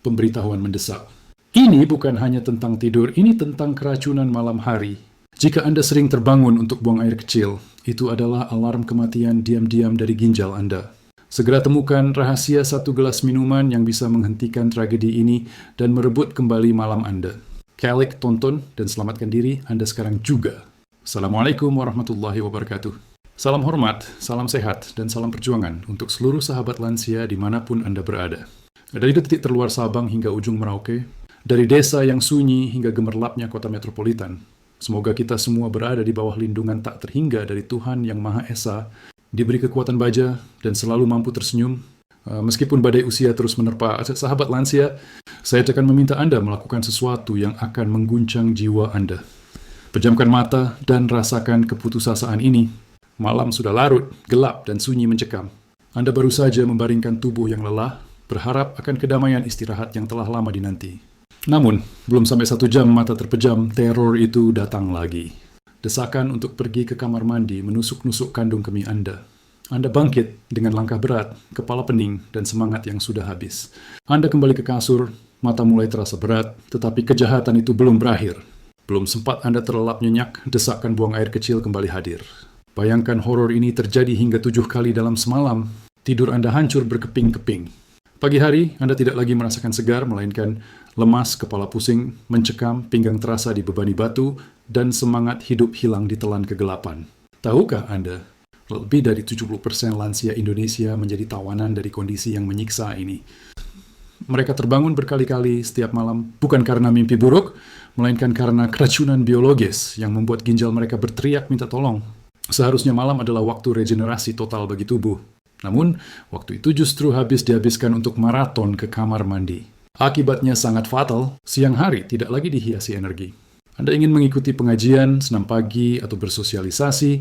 pemberitahuan mendesak. Ini bukan hanya tentang tidur, ini tentang keracunan malam hari. Jika Anda sering terbangun untuk buang air kecil, itu adalah alarm kematian diam-diam dari ginjal Anda. Segera temukan rahasia satu gelas minuman yang bisa menghentikan tragedi ini dan merebut kembali malam Anda. Klik, tonton, dan selamatkan diri Anda sekarang juga. Assalamualaikum warahmatullahi wabarakatuh. Salam hormat, salam sehat, dan salam perjuangan untuk seluruh sahabat lansia dimanapun Anda berada. Dari titik terluar Sabang hingga ujung Merauke, dari desa yang sunyi hingga gemerlapnya kota metropolitan, semoga kita semua berada di bawah lindungan tak terhingga dari Tuhan Yang Maha Esa, diberi kekuatan baja, dan selalu mampu tersenyum. Meskipun badai usia terus menerpa sahabat lansia, saya akan meminta Anda melakukan sesuatu yang akan mengguncang jiwa Anda. Pejamkan mata dan rasakan keputusasaan ini. Malam sudah larut, gelap, dan sunyi mencekam. Anda baru saja membaringkan tubuh yang lelah, berharap akan kedamaian istirahat yang telah lama dinanti. Namun, belum sampai 1 jam mata terpejam, teror itu datang lagi. Desakan untuk pergi ke kamar mandi menusuk-nusuk kandung kemih Anda. Anda bangkit dengan langkah berat, kepala pening, dan semangat yang sudah habis. Anda kembali ke kasur, mata mulai terasa berat, tetapi kejahatan itu belum berakhir. Belum sempat Anda terlelap nyenyak, desakan buang air kecil kembali hadir. Bayangkan horor ini terjadi hingga 7 kali dalam semalam. Tidur Anda hancur berkeping-keping. Pagi hari, Anda tidak lagi merasakan segar, melainkan lemas, kepala pusing, mencekam, pinggang terasa dibebani batu, dan semangat hidup hilang ditelan kegelapan. Tahukah Anda, lebih dari 70% lansia Indonesia menjadi tawanan dari kondisi yang menyiksa ini. Mereka terbangun berkali-kali setiap malam, bukan karena mimpi buruk, melainkan karena keracunan biologis yang membuat ginjal mereka berteriak minta tolong. Seharusnya malam adalah waktu regenerasi total bagi tubuh. Namun, waktu itu justru dihabiskan untuk maraton ke kamar mandi. Akibatnya sangat fatal, siang hari tidak lagi dihiasi energi. Anda ingin mengikuti pengajian, senam pagi, atau bersosialisasi,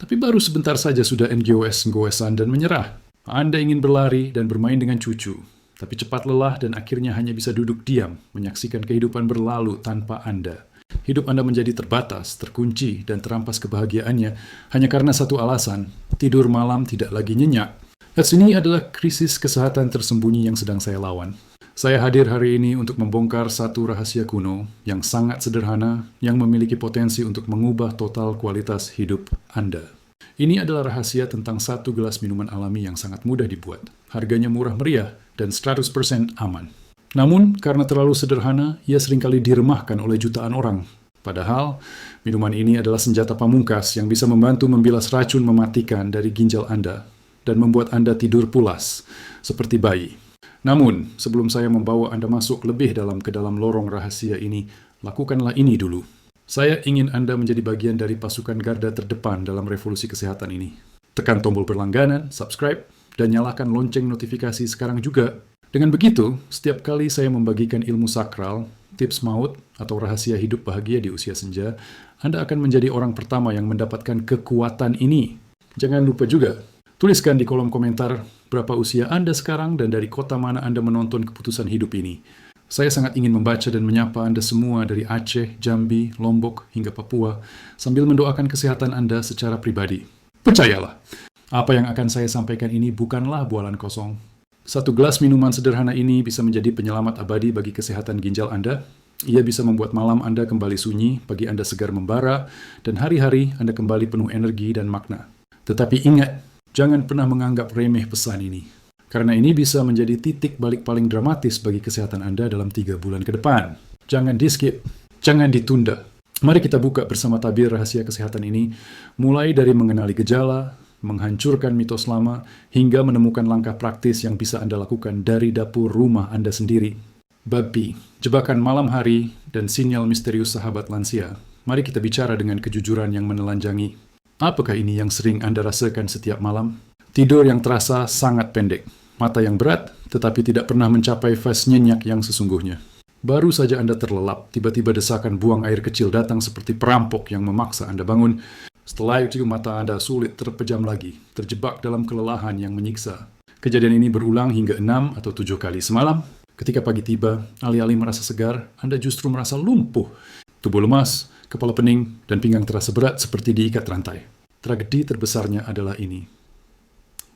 tapi baru sebentar saja sudah nggoes-nggoesan dan menyerah. Anda ingin berlari dan bermain dengan cucu, tapi cepat lelah dan akhirnya hanya bisa duduk diam, menyaksikan kehidupan berlalu tanpa Anda. Hidup Anda menjadi terbatas, terkunci, dan terampas kebahagiaannya hanya karena satu alasan, tidur malam tidak lagi nyenyak. Ini adalah krisis kesehatan tersembunyi yang sedang saya lawan. Saya hadir hari ini untuk membongkar satu rahasia kuno yang sangat sederhana yang memiliki potensi untuk mengubah total kualitas hidup Anda. Ini adalah rahasia tentang satu gelas minuman alami yang sangat mudah dibuat. Harganya murah meriah dan 100% aman. Namun, karena terlalu sederhana, ia seringkali diremahkan oleh jutaan orang. Padahal, minuman ini adalah senjata pamungkas yang bisa membantu membilas racun mematikan dari ginjal Anda dan membuat Anda tidur pulas, seperti bayi. Namun, sebelum saya membawa Anda masuk lebih ke dalam lorong rahasia ini, lakukanlah ini dulu. Saya ingin Anda menjadi bagian dari pasukan garda terdepan dalam revolusi kesehatan ini. Tekan tombol berlangganan, subscribe, dan nyalakan lonceng notifikasi sekarang juga. Dengan begitu, setiap kali saya membagikan ilmu sakral, tips maut, atau rahasia hidup bahagia di usia senja, Anda akan menjadi orang pertama yang mendapatkan kekuatan ini. Jangan lupa juga, tuliskan di kolom komentar berapa usia Anda sekarang dan dari kota mana Anda menonton keputusan hidup ini. Saya sangat ingin membaca dan menyapa Anda semua dari Aceh, Jambi, Lombok, hingga Papua, sambil mendoakan kesehatan Anda secara pribadi. Percayalah, apa yang akan saya sampaikan ini bukanlah bualan kosong. Satu gelas minuman sederhana ini bisa menjadi penyelamat abadi bagi kesehatan ginjal Anda. Ia bisa membuat malam Anda kembali sunyi, pagi Anda segar membara, dan hari-hari Anda kembali penuh energi dan makna. Tetapi ingat, jangan pernah menganggap remeh pesan ini. Karena ini bisa menjadi titik balik paling dramatis bagi kesehatan Anda dalam 3 bulan ke depan. Jangan di-skip, jangan ditunda. Mari kita buka bersama tabir rahasia kesehatan ini, mulai dari mengenali gejala, menghancurkan mitos lama, hingga menemukan langkah praktis yang bisa Anda lakukan dari dapur rumah Anda sendiri. Bab B, jebakan malam hari dan sinyal misterius sahabat lansia. Mari kita bicara dengan kejujuran yang menelanjangi. Apakah ini yang sering Anda rasakan setiap malam? Tidur yang terasa sangat pendek, mata yang berat, tetapi tidak pernah mencapai fase nyenyak yang sesungguhnya. Baru saja Anda terlelap, tiba-tiba desakan buang air kecil datang seperti perampok yang memaksa Anda bangun. Setelah itu mata Anda sulit terpejam lagi, terjebak dalam kelelahan yang menyiksa. Kejadian ini berulang hingga 6 atau 7 kali semalam. Ketika pagi tiba, alih-alih merasa segar, Anda justru merasa lumpuh. Tubuh lemas, kepala pening, dan pinggang terasa berat seperti diikat rantai. Tragedi terbesarnya adalah ini.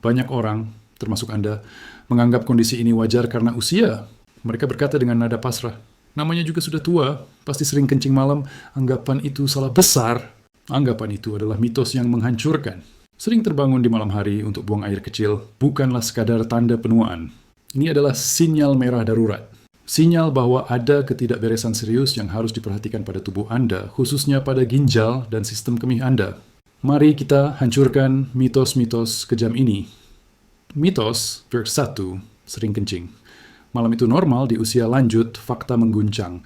Banyak orang, termasuk Anda, menganggap kondisi ini wajar karena usia. Mereka berkata dengan nada pasrah, namanya juga sudah tua, pasti sering kencing malam, anggapan itu salah besar. Anggapan itu adalah mitos yang menghancurkan. Sering terbangun di malam hari untuk buang air kecil bukanlah sekadar tanda penuaan. Ini adalah sinyal merah darurat. Sinyal bahwa ada ketidakberesan serius yang harus diperhatikan pada tubuh Anda, khususnya pada ginjal dan sistem kemih Anda. Mari kita hancurkan mitos-mitos kejam ini. Mitos verse 1, sering kencing. Malam itu normal di usia lanjut, fakta mengguncang.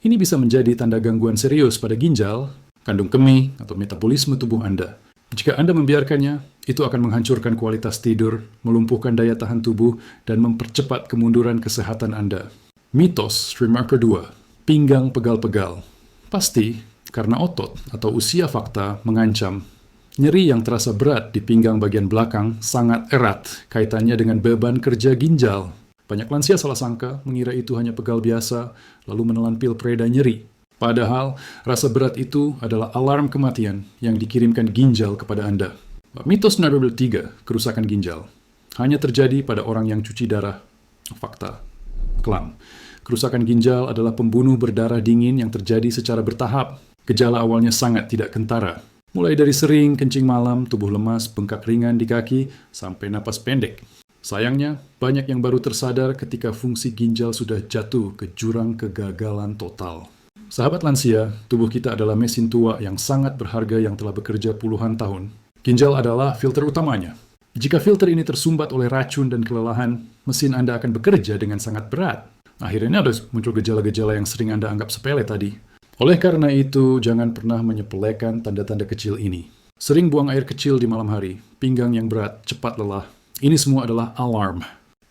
Ini bisa menjadi tanda gangguan serius pada ginjal, kandung kemih, atau metabolisme tubuh Anda. Jika Anda membiarkannya, itu akan menghancurkan kualitas tidur, melumpuhkan daya tahan tubuh, dan mempercepat kemunduran kesehatan Anda. Mitos remarker 2, pinggang pegal-pegal. Pasti karena otot atau usia fakta mengancam. Nyeri yang terasa berat di pinggang bagian belakang sangat erat kaitannya dengan beban kerja ginjal. Banyak lansia salah sangka mengira itu hanya pegal biasa, lalu menelan pil pereda nyeri. Padahal, rasa berat itu adalah alarm kematian yang dikirimkan ginjal kepada Anda. Mitos nomor 3, kerusakan ginjal. Hanya terjadi pada orang yang cuci darah. Fakta. Kelam. Kerusakan ginjal adalah pembunuh berdarah dingin yang terjadi secara bertahap. Gejala awalnya sangat tidak kentara. Mulai dari sering kencing malam, tubuh lemas, bengkak ringan di kaki, sampai napas pendek. Sayangnya, banyak yang baru tersadar ketika fungsi ginjal sudah jatuh ke jurang kegagalan total. Sahabat lansia, tubuh kita adalah mesin tua yang sangat berharga yang telah bekerja puluhan tahun. Ginjal adalah filter utamanya. Jika filter ini tersumbat oleh racun dan kelelahan, mesin Anda akan bekerja dengan sangat berat. Akhirnya ada muncul gejala-gejala yang sering Anda anggap sepele tadi. Oleh karena itu, jangan pernah menyepelekan tanda-tanda kecil ini. Sering buang air kecil di malam hari, pinggang yang berat, cepat lelah. Ini semua adalah alarm.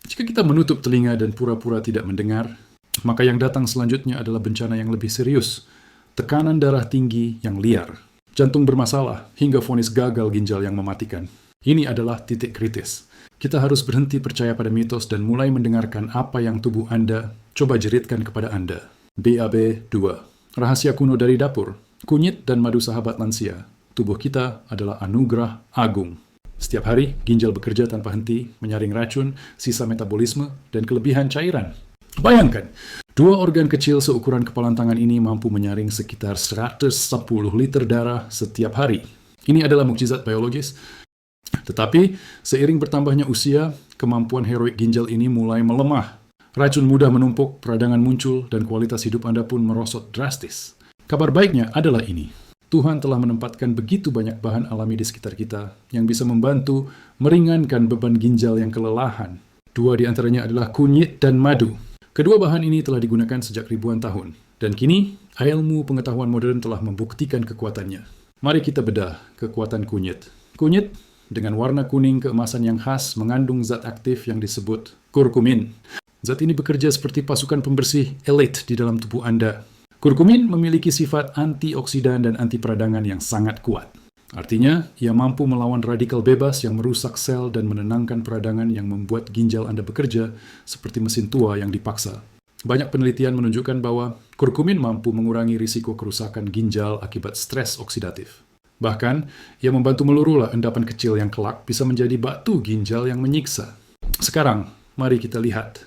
Jika kita menutup telinga dan pura-pura tidak mendengar, maka yang datang selanjutnya adalah bencana yang lebih serius. Tekanan darah tinggi yang liar, jantung bermasalah, hingga vonis gagal ginjal yang mematikan. Ini adalah titik kritis. Kita harus berhenti percaya pada mitos dan mulai mendengarkan apa yang tubuh Anda coba jeritkan kepada Anda. BAB 2. Rahasia kuno dari dapur. Kunyit dan madu sahabat lansia. Tubuh kita adalah anugerah agung. Setiap hari, ginjal bekerja tanpa henti, menyaring racun, sisa metabolisme, dan kelebihan cairan. Bayangkan, 2 organ kecil seukuran kepalan tangan ini mampu menyaring sekitar 110 liter darah setiap hari. Ini adalah mukjizat biologis. Tetapi, seiring bertambahnya usia, kemampuan heroik ginjal ini mulai melemah. Racun mudah menumpuk, peradangan muncul, dan kualitas hidup Anda pun merosot drastis. Kabar baiknya adalah ini. Tuhan telah menempatkan begitu banyak bahan alami di sekitar kita yang bisa membantu meringankan beban ginjal yang kelelahan. 2 di antaranya adalah kunyit dan madu. Kedua bahan ini telah digunakan sejak ribuan tahun, dan kini ilmu pengetahuan modern telah membuktikan kekuatannya. Mari kita bedah kekuatan kunyit. Kunyit dengan warna kuning keemasan yang khas mengandung zat aktif yang disebut kurkumin. Zat ini bekerja seperti pasukan pembersih elit di dalam tubuh Anda. Kurkumin memiliki sifat antioksidan dan anti peradangan yang sangat kuat. Artinya, ia mampu melawan radikal bebas yang merusak sel dan menenangkan peradangan yang membuat ginjal Anda bekerja seperti mesin tua yang dipaksa. Banyak penelitian menunjukkan bahwa kurkumin mampu mengurangi risiko kerusakan ginjal akibat stres oksidatif. Bahkan, ia membantu meluruhlah endapan kecil yang kelak bisa menjadi batu ginjal yang menyiksa. Sekarang, mari kita lihat.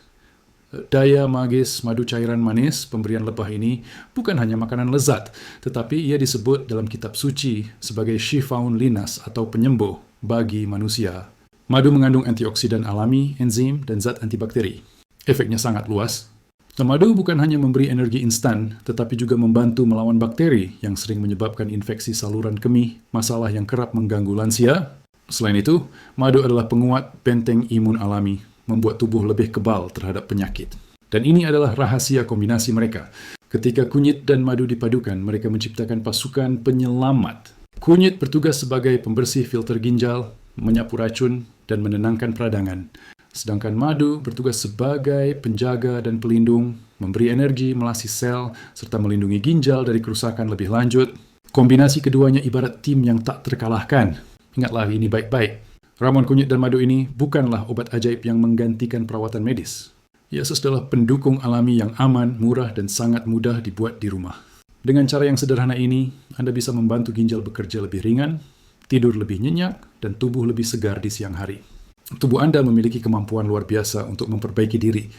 Daya magis madu cairan manis pemberian lebah ini bukan hanya makanan lezat, tetapi ia disebut dalam kitab suci sebagai shifaun linas atau penyembuh bagi manusia. Madu mengandung antioksidan alami, enzim, dan zat antibakteri. Efeknya sangat luas. Madu bukan hanya memberi energi instan, tetapi juga membantu melawan bakteri yang sering menyebabkan infeksi saluran kemih, masalah yang kerap mengganggu lansia. Selain itu, madu adalah penguat benteng imun alami, membuat tubuh lebih kebal terhadap penyakit. Dan ini adalah rahasia kombinasi mereka. Ketika kunyit dan madu dipadukan, mereka menciptakan pasukan penyelamat. Kunyit bertugas sebagai pembersih filter ginjal, menyapu racun, dan menenangkan peradangan. Sedangkan madu bertugas sebagai penjaga dan pelindung, memberi energi, melatih sel, serta melindungi ginjal dari kerusakan lebih lanjut. Kombinasi keduanya ibarat tim yang tak terkalahkan. Ingatlah ini baik-baik. Ramuan kunyit dan madu ini bukanlah obat ajaib yang menggantikan perawatan medis. Ia adalah pendukung alami yang aman, murah, dan sangat mudah dibuat di rumah. Dengan cara yang sederhana ini, Anda bisa membantu ginjal bekerja lebih ringan, tidur lebih nyenyak, dan tubuh lebih segar di siang hari. Tubuh Anda memiliki kemampuan luar biasa untuk memperbaiki diri.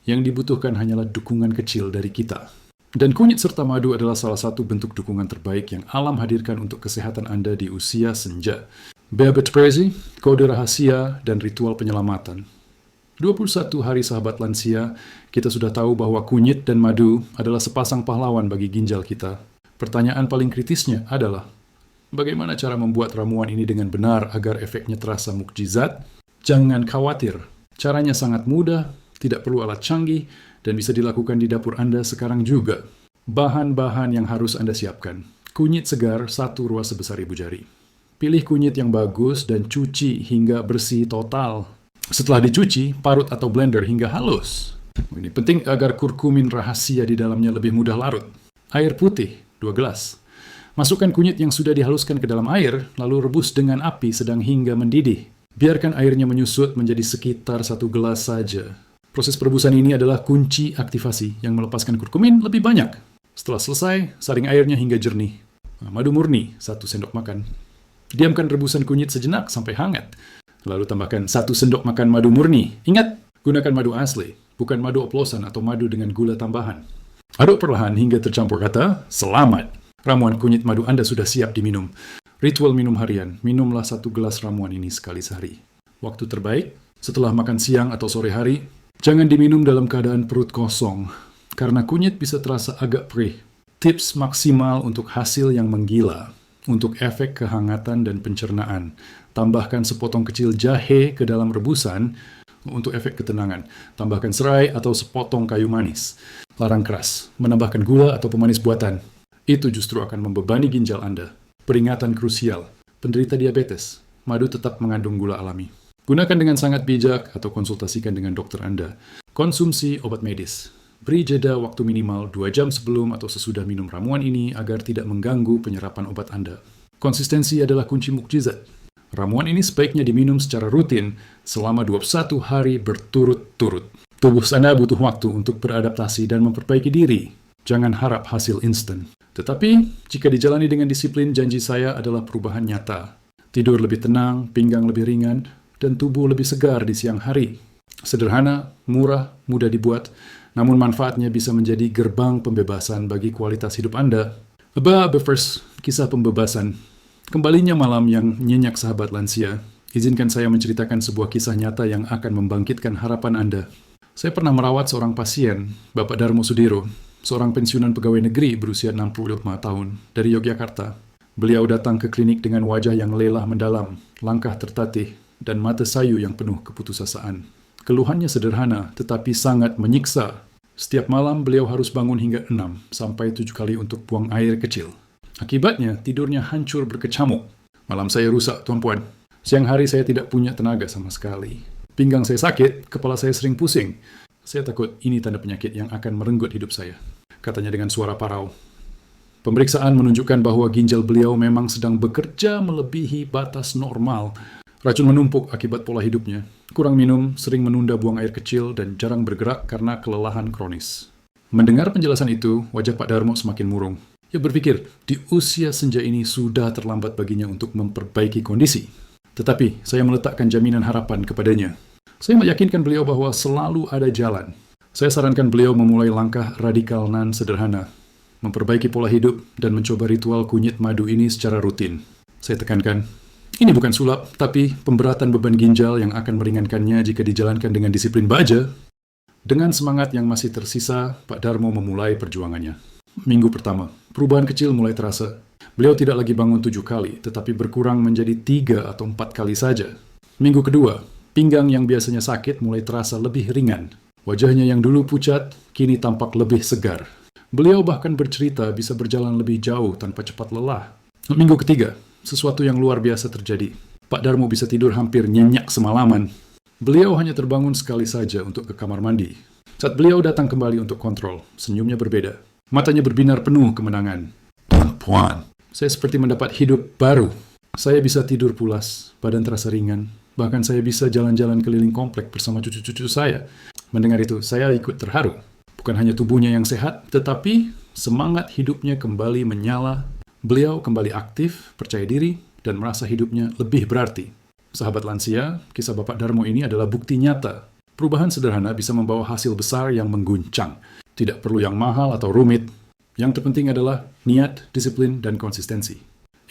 Yang dibutuhkan hanyalah dukungan kecil dari kita. Dan kunyit serta madu adalah salah satu bentuk dukungan terbaik yang alam hadirkan untuk kesehatan Anda di usia senja. Bebet Prezi, kode rahasia, dan ritual penyelamatan. 21 hari sahabat lansia, kita sudah tahu bahwa kunyit dan madu adalah sepasang pahlawan bagi ginjal kita. Pertanyaan paling kritisnya adalah, bagaimana cara membuat ramuan ini dengan benar agar efeknya terasa mukjizat? Jangan khawatir, caranya sangat mudah, tidak perlu alat canggih, dan bisa dilakukan di dapur Anda sekarang juga. Bahan-bahan yang harus Anda siapkan. Kunyit segar 1 ruas sebesar ibu jari. Pilih kunyit yang bagus dan cuci hingga bersih total. Setelah dicuci, parut atau blender hingga halus. Ini penting agar kurkumin rahasia di dalamnya lebih mudah larut. Air putih 2 gelas. Masukkan kunyit yang sudah dihaluskan ke dalam air, lalu rebus dengan api sedang hingga mendidih. Biarkan airnya menyusut menjadi sekitar 1 gelas saja. Proses perebusan ini adalah kunci aktivasi yang melepaskan kurkumin lebih banyak. Setelah selesai, saring airnya hingga jernih. Madu murni 1 sendok makan. Diamkan rebusan kunyit sejenak sampai hangat. Lalu tambahkan 1 sendok makan madu murni. Ingat, gunakan madu asli, bukan madu oplosan atau madu dengan gula tambahan. Aduk perlahan hingga tercampur rata. Selamat! Ramuan kunyit madu Anda sudah siap diminum. Ritual minum harian. Minumlah 1 gelas ramuan ini sekali sehari. Waktu terbaik, setelah makan siang atau sore hari, jangan diminum dalam keadaan perut kosong, karena kunyit bisa terasa agak perih. Tips maksimal untuk hasil yang menggila. Untuk efek kehangatan dan pencernaan, tambahkan sepotong kecil jahe ke dalam rebusan untuk efek ketenangan. Tambahkan serai atau sepotong kayu manis. Larang keras, menambahkan gula atau pemanis buatan. Itu justru akan membebani ginjal Anda. Peringatan krusial, penderita diabetes, madu tetap mengandung gula alami. Gunakan dengan sangat bijak atau konsultasikan dengan dokter Anda. Konsumsi obat medis. Beri jeda waktu minimal 2 jam sebelum atau sesudah minum ramuan ini agar tidak mengganggu penyerapan obat Anda. Konsistensi adalah kunci mukjizat. Ramuan ini sebaiknya diminum secara rutin selama 21 hari berturut-turut. Tubuh Anda butuh waktu untuk beradaptasi dan memperbaiki diri. Jangan harap hasil instan. Tetapi, jika dijalani dengan disiplin, janji saya adalah perubahan nyata. Tidur lebih tenang, pinggang lebih ringan, dan tubuh lebih segar di siang hari. Sederhana, murah, mudah dibuat, namun manfaatnya bisa menjadi gerbang pembebasan bagi kualitas hidup Anda. First, kisah pembebasan. Kembalinya malam yang nyenyak sahabat lansia, izinkan saya menceritakan sebuah kisah nyata yang akan membangkitkan harapan Anda. Saya pernah merawat seorang pasien, Bapak Darmo Sudiro, seorang pensiunan pegawai negeri berusia 65 tahun dari Yogyakarta. Beliau datang ke klinik dengan wajah yang lelah mendalam, langkah tertatih, dan mata sayu yang penuh keputusasaan. Keluhannya sederhana, tetapi sangat menyiksa. Setiap malam beliau harus bangun hingga 6-7 kali untuk buang air kecil. Akibatnya, tidurnya hancur berkecamuk. Malam saya rusak, tuan-puan. Siang hari saya tidak punya tenaga sama sekali. Pinggang saya sakit, kepala saya sering pusing. Saya takut ini tanda penyakit yang akan merenggut hidup saya, katanya dengan suara parau. Pemeriksaan menunjukkan bahwa ginjal beliau memang sedang bekerja melebihi batas normal. Racun menumpuk akibat pola hidupnya. Kurang minum, sering menunda buang air kecil, dan jarang bergerak karena kelelahan kronis. Mendengar penjelasan itu, wajah Pak Darmo semakin murung. Ia berpikir, di usia senja ini sudah terlambat baginya untuk memperbaiki kondisi. Tetapi, saya meletakkan jaminan harapan kepadanya. Saya meyakinkan beliau bahwa selalu ada jalan. Saya sarankan beliau memulai langkah radikal nan sederhana. Memperbaiki pola hidup dan mencoba ritual kunyit madu ini secara rutin. Saya tekankan, ini bukan sulap, tapi pemberatan beban ginjal yang akan meringankannya jika dijalankan dengan disiplin baja. Dengan semangat yang masih tersisa, Pak Darmo memulai perjuangannya. Minggu pertama, perubahan kecil mulai terasa. Beliau tidak lagi bangun 7 kali, tetapi berkurang menjadi 3 atau 4 kali saja. Minggu kedua, pinggang yang biasanya sakit mulai terasa lebih ringan. Wajahnya yang dulu pucat, kini tampak lebih segar. Beliau bahkan bercerita bisa berjalan lebih jauh tanpa cepat lelah. Minggu ketiga, sesuatu yang luar biasa terjadi. Pak Darmo bisa tidur hampir nyenyak semalaman. Beliau hanya terbangun sekali saja untuk ke kamar mandi. Saat beliau datang kembali untuk kontrol, senyumnya berbeda. Matanya berbinar penuh kemenangan. Tuan-puan, saya seperti mendapat hidup baru. Saya bisa tidur pulas, badan terasa ringan. Bahkan saya bisa jalan-jalan keliling komplek bersama cucu-cucu saya. Mendengar itu, saya ikut terharu. Bukan hanya tubuhnya yang sehat, tetapi semangat hidupnya kembali menyala. Beliau kembali aktif, percaya diri, dan merasa hidupnya lebih berarti. Sahabat lansia, kisah Bapak Darmo ini adalah bukti nyata Perubahan sederhana bisa membawa hasil besar yang mengguncang. Tidak perlu yang mahal atau rumit. Yang terpenting adalah niat, disiplin, dan konsistensi.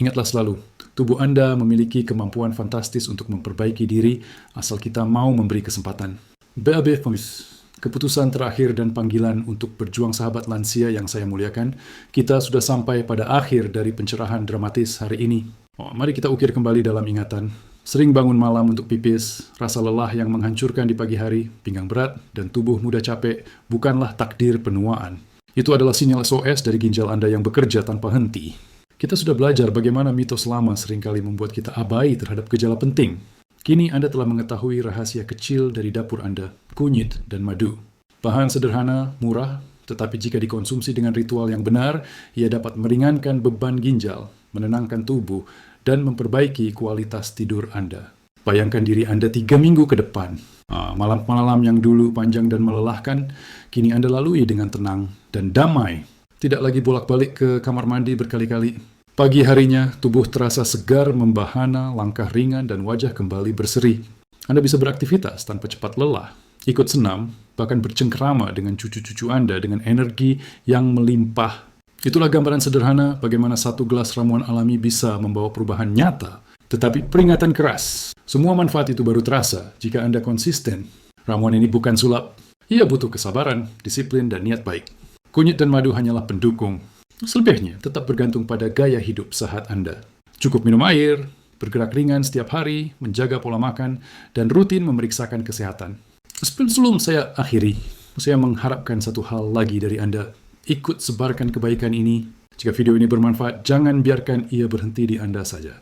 Ingatlah selalu, tubuh Anda memiliki kemampuan fantastis untuk memperbaiki diri asal kita mau memberi kesempatan. BAB Fomis, keputusan terakhir dan panggilan untuk berjuang sahabat lansia yang saya muliakan, kita sudah sampai pada akhir dari pencerahan dramatis hari ini. Mari kita ukir kembali dalam ingatan. Sering bangun malam untuk pipis, rasa lelah yang menghancurkan di pagi hari, pinggang berat, dan tubuh mudah capek bukanlah takdir penuaan. Itu adalah sinyal SOS dari ginjal Anda yang bekerja tanpa henti. Kita sudah belajar bagaimana mitos lama seringkali membuat kita abai terhadap gejala penting. Kini Anda telah mengetahui rahasia kecil dari dapur Anda, kunyit dan madu. Bahan sederhana, murah, tetapi jika dikonsumsi dengan ritual yang benar, ia dapat meringankan beban ginjal, menenangkan tubuh, dan memperbaiki kualitas tidur Anda. Bayangkan diri Anda 3 minggu ke depan. Malam-malam yang dulu panjang dan melelahkan, kini Anda lalui dengan tenang dan damai. Tidak lagi bolak-balik ke kamar mandi berkali-kali. Pagi harinya, tubuh terasa segar, membahana, langkah ringan, dan wajah kembali berseri. Anda bisa beraktivitas tanpa cepat lelah, ikut senam, bahkan bercengkrama dengan cucu-cucu Anda dengan energi yang melimpah. Itulah gambaran sederhana bagaimana satu gelas ramuan alami bisa membawa perubahan nyata. Tetapi peringatan keras, semua manfaat itu baru terasa jika Anda konsisten. Ramuan ini bukan sulap. Ia butuh kesabaran, disiplin, dan niat baik. Kunyit dan madu hanyalah pendukung. Selebihnya tetap bergantung pada gaya hidup sehat Anda. Cukup minum air, bergerak ringan setiap hari, menjaga pola makan, dan rutin memeriksakan kesehatan. Sebelum saya akhiri, saya mengharapkan satu hal lagi dari Anda. Ikut sebarkan kebaikan ini. Jika video ini bermanfaat, jangan biarkan ia berhenti di Anda saja.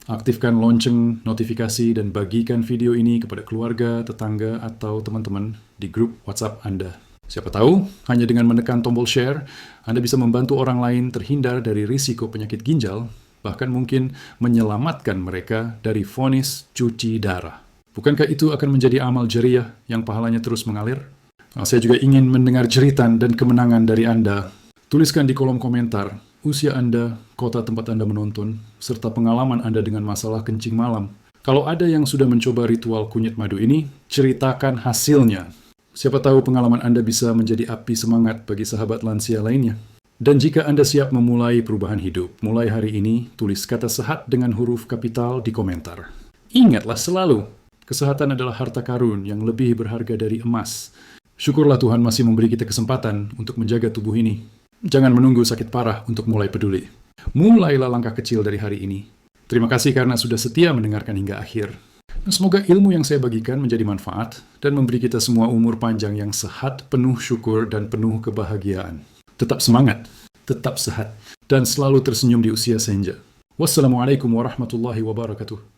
Aktifkan lonceng, notifikasi, dan bagikan video ini kepada keluarga, tetangga, atau teman-teman di grup WhatsApp Anda. Siapa tahu, hanya dengan menekan tombol share, Anda bisa membantu orang lain terhindar dari risiko penyakit ginjal, bahkan mungkin menyelamatkan mereka dari vonis cuci darah. Bukankah itu akan menjadi amal jariah yang pahalanya terus mengalir? Saya juga ingin mendengar jeritan dan kemenangan dari Anda. Tuliskan di kolom komentar usia Anda, kota tempat Anda menonton, serta pengalaman Anda dengan masalah kencing malam. Kalau ada yang sudah mencoba ritual kunyit madu ini, ceritakan hasilnya. Siapa tahu pengalaman Anda bisa menjadi api semangat bagi sahabat lansia lainnya. Dan jika Anda siap memulai perubahan hidup, mulai hari ini, tulis kata sehat dengan huruf kapital di komentar. Ingatlah selalu, kesehatan adalah harta karun yang lebih berharga dari emas. Syukurlah Tuhan masih memberi kita kesempatan untuk menjaga tubuh ini. Jangan menunggu sakit parah untuk mulai peduli. Mulailah langkah kecil dari hari ini. Terima kasih karena sudah setia mendengarkan hingga akhir. Semoga ilmu yang saya bagikan menjadi manfaat dan memberi kita semua umur panjang yang sehat, penuh syukur, dan penuh kebahagiaan. Tetap semangat, tetap sehat, dan selalu tersenyum di usia senja. Wassalamualaikum warahmatullahi wabarakatuh.